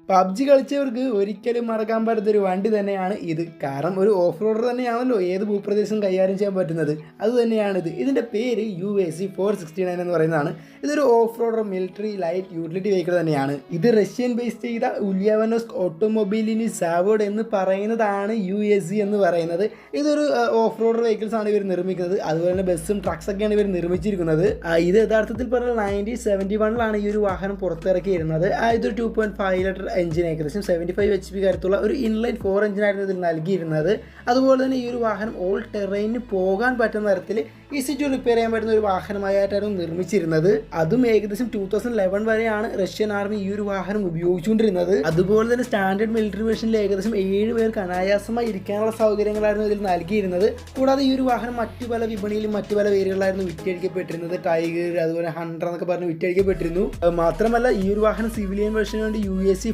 PUBG കളിച്ചവർക്ക് ഒരിക്കലും മറക്കാൻ പറ്റാത്തൊരു വണ്ടി തന്നെയാണ് ഇത്. കാരണം ഒരു ഓഫ് റോഡർ തന്നെയാണല്ലോ ഏത് ഭൂപ്രദേശം കൈകാര്യം ചെയ്യാൻ പറ്റുന്നത്. അതുതന്നെയാണിത്. ഇതിൻ്റെ പേര് UAC 469 എന്ന് പറയുന്നതാണ്. ഇതൊരു of റോഡർ military light utility vehicle തന്നെയാണ്. ഇത് റഷ്യൻ ബേസ് ചെയ്ത ഉല്യാവനോസ്ക് ഓട്ടോമൊബൈലിനി സാവോഡ് എന്ന് പറയുന്നതാണ് UAC എന്ന് പറയുന്നത്. ഇതൊരു ഓഫ് റോഡർ വെഹിക്കിൾസ് ആണ് ഇവർ നിർമ്മിക്കുന്നത്. അതുപോലെ തന്നെ ബസ്സും ട്രക്സൊക്കെയാണ് ഇവർ നിർമ്മിച്ചിരിക്കുന്നത്. ഇത് യഥാർത്ഥത്തിൽ പറഞ്ഞാൽ 1971 ഈ ഒരു വാഹനം പുറത്തിറക്കിയിരുന്നത്. ഇതൊരു 2.5 ലിറ്റർ എഞ്ചിൻ, ഏകദേശം 75 HP കരുത്തുള്ള ഒരു ഇൻലൈൻ 4 എഞ്ചിനായിരുന്നു ഇതിൽ നൽകിയിരുന്നത്. അതുപോലെ തന്നെ ഈ ഒരു വാഹനം ഓൾ ടെറൈനിന് പോകാൻ പറ്റുന്ന തരത്തിൽ ഈസി ടു റിപ്പയർ ചെയ്യാൻ പറ്റുന്ന ഒരു വാഹനമായിട്ടായിരുന്നു നിർമ്മിച്ചിരുന്നത്. അതും ഏകദേശം 2011 വരെയാണ് റഷ്യൻ ആർമി ഈ ഒരു വാഹനം ഉപയോഗിച്ചുകൊണ്ടിരുന്നത്. അതുപോലെ തന്നെ സ്റ്റാൻഡേർഡ് മിലിറ്ററി വേർഷനിൽ ഏകദേശം 7 പേർക്ക് അനായാസമായി ഇരിക്കാനുള്ള സൗകര്യങ്ങളായിരുന്നു ഇതിൽ നൽകിയിരുന്നത്. കൂടാതെ ഈ ഒരു വാഹനം മറ്റു പല വിപണിയിലും മറ്റു പല പേരുകളായിരുന്നു വിറ്റഴിക്കപ്പെട്ടിരുന്നത്. ടൈഗർ, അതുപോലെ ഹണ്ടർ എന്നൊക്കെ പറഞ്ഞ് വിറ്റഴിക്കപ്പെട്ടിരുന്നു. മാത്രമല്ല ഈ ഒരു വാഹനം സിവിലിയൻ വേർഷന് വേണ്ടി UAC